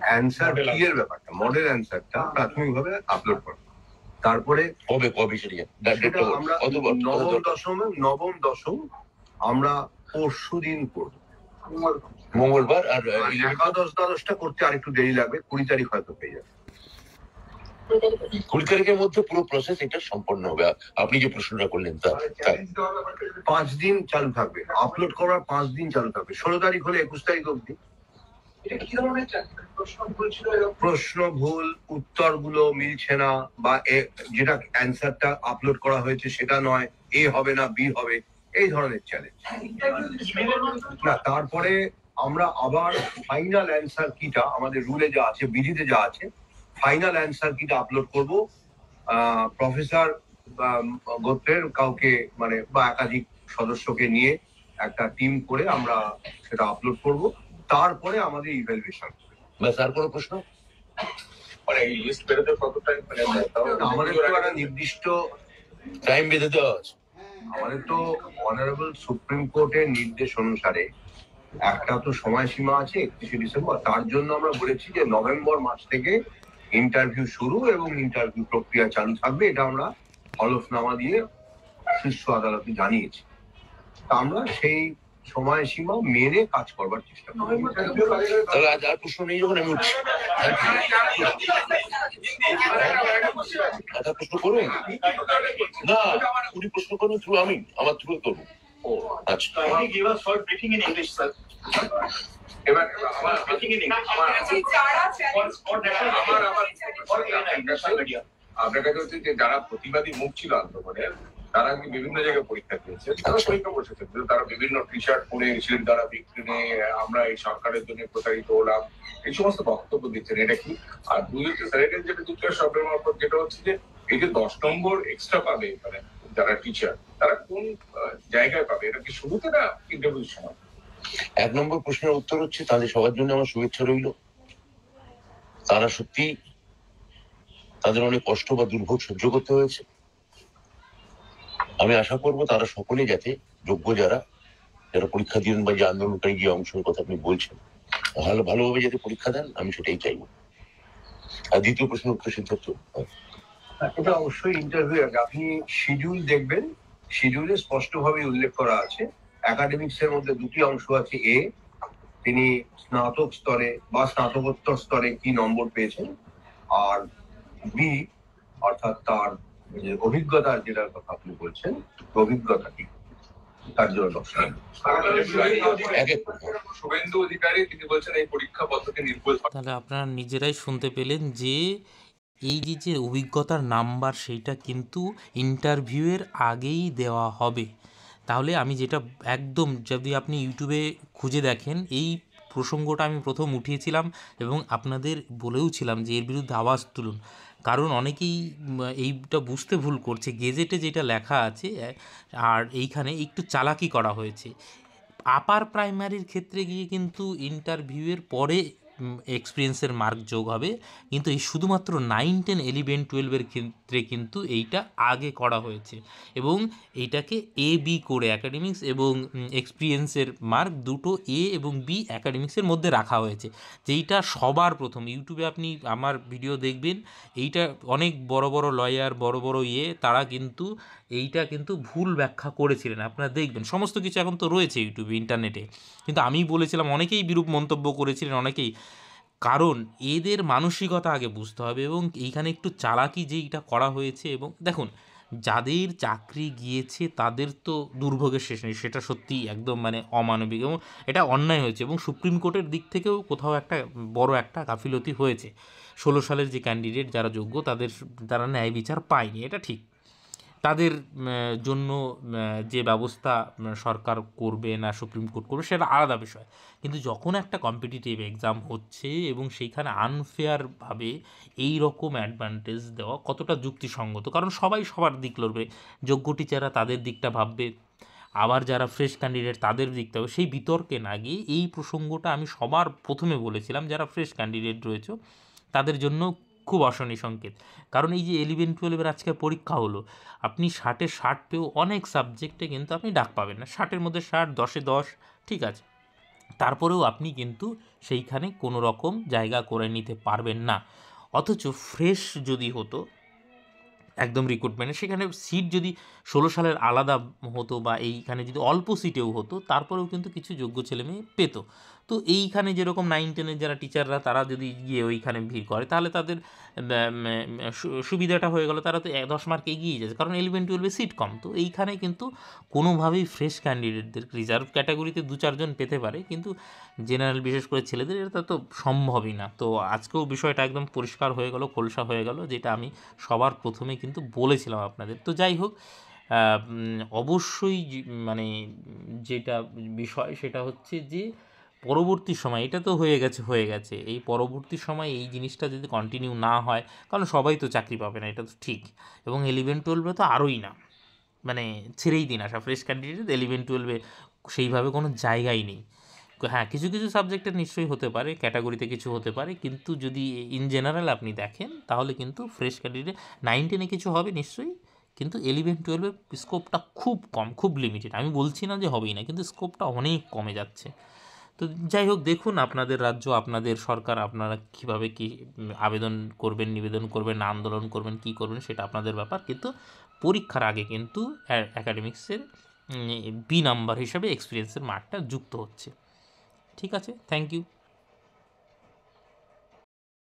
Answer কি এর ব্যাপারটা, মডেল অ্যান্সারটা প্রাথমিকভাবে আপলোড করো, তারপরে কবে সেটা আমরা নবম দশম আমরা পরশু দিন করবো, মঙ্গলবার। আর একাদশ দ্বাদশটা করতে আরেকটু দেরি লাগবে, 20 তারিখ হয়তো পেয়ে যাবে। 20 তারিখের মধ্যে পুরো প্রসেস এটা সম্পন্ন হবে। আপনি যে প্রশ্নটা করলেন তা 5 দিন চালু থাকবে, আপলোড করার 5 দিন চালু থাকবে, 16 তারিখ হলে 21 তারিখ অব্দি। প্রশ্ন ভুল, উত্তরগুলো মিলছে না, বা যেটা অ্যান্সারটা আপলোড করা হয়েছে সেটা নয়, এ হবে না বি হবে, এই ধরনের চ্যালেঞ্জ না। তারপরে আমরা আবার ফাইনাল অ্যান্সার কিটা আমাদের রুলে যা আছে, বিধিতে যা আছে, ফাইনাল অ্যান্সার কিটা আপলোড করব প্রফেসর গোত্রের কাউকে, মানে বা একাধিক সদস্যকে নিয়ে একটা টিম করে আমরা সেটা আপলোড করব, তারপরে আমাদের ইভ্যালুয়েশন। আর কোনো প্রশ্ন? মানে এই লিস্ট বেরোতে কত টাইম, মানে আমাদের তো একটা নির্দিষ্ট টাইম বেঁধে দেওয়া আছে। আমাদের তো অনারেবল সুপ্রিম কোর্টের নির্দেশ অনুসারে একটা তো সময়সীমা আছে 31শে ডিসেম্বর, তার জন্য আমরা বলেছি যে নভেম্বর মাস থেকে ইন্টারভিউ শুরু এবং ইন্টারভিউ প্রক্রিয়া চালু থাকবে, এটা আমরা হলফনামা দিয়ে শীর্ষ আদালতে জানিয়েছি। আমরা সেই সময়সীমা মেনে কাজ করবার চেষ্টা করি। তাহলে আজ আর প্রশ্ন নেই যখন আমি উঠছি। প্রশ্ন করুন না, উনি প্রশ্ন করুন, থ্রু আমি আমার থ্রু করবো। আচ্ছা, এবার আপনার কাছে হচ্ছে যে যারা প্রতিবাদী মুখ ছিল আন্দোলনের, তারা বিভিন্ন জায়গায় পরীক্ষা দিয়েছে, তারা পরীক্ষা বসেছে, তারা বিভিন্ন টি শার্ট পরে এসেছিলেন, তারা বিক্রি নিয়ে আমরা এই সরকারের জন্য প্রতারিত হলাম, এই সমস্ত বক্তব্য দিচ্ছেন, এটা কি? আর দুই হচ্ছে স্যারের যেটা যুক্তরাষ্ট্র সরকারের মারফত যেটা হচ্ছে যে এই যে 10 নম্বর এক্সট্রা পাবে, মানে যারা টিচার, তারা কোন জায়গায় পাবে, এটা কি শুরুতে না ইন্টারভিউর সময়? 1 নম্বর প্রশ্নের উত্তর হচ্ছে তাদের সবার জন্য আমার শুভেচ্ছা রইল। তারা সত্যি তাদের অনেক কষ্ট বা দুর্ভোগ সহ্য করতে হয়েছে। আমি আশা করব তারা সকলে যাতে যোগ্য যারা পরীক্ষা দিবেন বা যে আন্দোলনটাই যে অংশের কথা আপনি বলছেন, ভালোভাবে যাতে পরীক্ষা দেন, আমি সেটাই চাইব। আর দ্বিতীয় প্রশ্ন উত্তর সিদ্ধার্থ, এটা অবশ্যই ইন্টারভিউ আগে আপনি শিডিউল দেখবেন, শিডিউলে স্পষ্টভাবে উল্লেখ করা আছে একাডেমিক্স এর মধ্যে দুটি অংশ আছে। এ, তিনি স্নাতক স্তরে বা স্নাতকোত্তর স্তরে কি নম্বর পেয়েছেন, আর বি অর্থাৎ তার যে অভিজ্ঞতার যেটার কথা আপনি বলছেন, অভিজ্ঞতা কি, তার জন্য শুভেন্দু অধিকারী তিনি বলছেন এই পরীক্ষা পদ্ধতি নির্ভুল। তাহলে আপনারা নিজেরাই শুনতে পেলেন যে এই যে অভিজ্ঞতার নাম্বার সেইটা কিন্তু ইন্টারভিউয়ের আগেই দেওয়া হবে। তাহলে আমি যেটা একদম, যদি আপনি ইউটিউবে খুঁজে দেখেন, এই প্রসঙ্গটা আমি প্রথম উঠিয়েছিলাম এবং আপনাদের বলেও ছিলাম যে এর বিরুদ্ধে আওয়াজ তুলুন, কারণ অনেকেই এইটা বুঝতে ভুল করছে। গেজেটে যেটা লেখা আছে আর এইখানে একটু চালাকি করা হয়েছে। আপার প্রাইমারির ক্ষেত্রে গিয়ে কিন্তু ইন্টারভিউয়ের পরে এক্সপিরিয়েন্সের মার্ক যোগ হবে, কিন্তু এই শুধুমাত্র 9, 10, 11, 12-এর ক্ষেত্রে কিন্তু এইটা আগে করা হয়েছে এবং এইটাকে এ বি করে অ্যাকাডেমিক্স এবং এক্সপিরিয়েন্সের মার্ক দুটো এ এবং বি অ্যাকাডেমিক্সের মধ্যে রাখা হয়েছে, যেইটা সবার প্রথম। ইউটিউবে আপনি আমার ভিডিও দেখবেন, এইটা অনেক বড় বড় লয়ার, বড় বড় তারা কিন্তু এইটা কিন্তু ভুল ব্যাখ্যা করেছিলেন। আপনারা দেখবেন সমস্ত কিছু এখন তো রয়েছে ইউটিউবে, ইন্টারনেটে, কিন্তু আমি বলেছিলাম, অনেকেই বিরূপ মন্তব্য করেছিলেন, অনেকেই। কারণ এদের মানসিকতা আগে বুঝতে হবে এবং এইখানে একটু চালাকি যেইটা করা হয়েছে। এবং দেখুন, যাদের চাকরি গিয়েছে তাদের তো দুর্ভোগের শেষ নেই, সেটা সত্যি একদম মানে অমানবিক এবং এটা অন্যায় হয়েছে এবং সুপ্রিম কোর্টের দিক থেকেও কোথাও একটা বড় একটা গাফিলতি হয়েছে। 16 সালের যে ক্যান্ডিডেট যারা যোগ্য, তারা ন্যায় বিচার পায়নি, এটা ঠিক। তাদের জন্য যে ব্যবস্থা সরকার করবে না সুপ্রিম কোর্ট করবে সেটা আলাদা বিষয়, কিন্তু যখন একটা কম্পিটিটিভ এক্সাম হচ্ছে এবং সেইখানে আনফেয়ারভাবে এই রকম অ্যাডভান্টেজ দেওয়া কতটা যুক্তিসঙ্গত? কারণ সবাই সবার দিক লড়বে, যোগ্য টিচাররা তাদের দিকটা ভাববে, আবার যারা ফ্রেশ ক্যান্ডিডেট তাদের দিকটা হবে। সেই বিতর্কে না গিয়ে এই প্রসঙ্গটা আমি সবার প্রথমে বলেছিলাম, যারা ফ্রেশ ক্যান্ডিডেট রয়েছে তাদের জন্য খুব অশনি সংকেত। কারণ এই যে 11-12-এর আজকে পরীক্ষা হলো, আপনি 60-এ 60 পেয়েও অনেক সাবজেক্টে কিন্তু আপনি ডাক পাবেন না। 60-এর মধ্যে 60, 10-এ 10, ঠিক আছে, তারপরেও আপনি কিন্তু সেইখানে কোনো রকম জায়গা করে নিতে পারবেন না। অথচ ফ্রেশ যদি হতো একদম রিক্রুটমেন্টে, সেখানে সিট যদি 16 সালের আলাদা হতো বা এইখানে যদি অল্প সিটেও হতো, তারপরেও কিন্তু কিছু যোগ্য ছেলেমেয়ে পেতো। তো এইখানে যেরকম 9-10-এর যারা টিচাররা তারা যদি গিয়ে ওইখানে ভিড় করে, তাহলে তাদের সুবিধাটা হয়ে গেল, তারা তো 10 মার্ক এগিয়ে যাচ্ছে, কারণ 11-12-এ সিট কম। তো এইখানে কিন্তু কোনোভাবেই ফ্রেশ ক্যান্ডিডেটদের, রিজার্ভ ক্যাটাগরিতে 2-4 জন পেতে পারে, কিন্তু জেনারেল বিশেষ করে ছেলেদের এটা তো সম্ভবই না। তো আজকেও বিষয়টা একদম পরিষ্কার হয়ে গেল, খোলসা হয়ে গেল, যেটা আমি সবার প্রথমে কিন্তু বলেছিলাম আপনাদের। তো যাই হোক, অবশ্যই মানে যেটা বিষয় সেটা হচ্ছে যে পরবর্তী সময়, এটা তো হয়ে গেছে, এই পরবর্তী সময় এই জিনিসটা যদি কন্টিনিউ না হয়, কারণ সবাই তো চাকরি পাবে না, এটা তো ঠিক। এবং 11-12-এ তো আরোই না, মানে ছেড়েই দিন আসা, ফ্রেশ ক্যান্ডিডেট 11-12-এ সেইভাবে কোনো জায়গাই নেই। হ্যাঁ, কিছু কিছু সাবজেক্টের নিশ্চয়ই হতে পারে, ক্যাটাগরিতে কিছু হতে পারে, কিন্তু যদি ইন জেনারেল আপনি দেখেন, তাহলে কিন্তু ফ্রেশ ক্যান্ডিডেট 9-10-এ কিছু হবে নিশ্চয়ই, কিন্তু 11-12-এ স্কোপটা খুব কম, খুব লিমিটেড। আমি বলছি না যে হবেই না, কিন্তু স্কোপটা অনেক কমে যাচ্ছে। তো যাই হোক, দেখুন আপনাদের রাজ্য, আপনাদের সরকার, আপনারা কীভাবে কী আবেদন করবেন, নিবেদন করবেন, আন্দোলন করবেন, কী করবেন, সেটা আপনাদের ব্যাপার। কিন্তু পরীক্ষার আগে কিন্তু অ্যাকাডেমিক্সের বি নাম্বার হিসাবে এক্সপিরিয়েন্সের মার্কটা যুক্ত হচ্ছে। ঠিক আছে, থ্যাংক ইউ।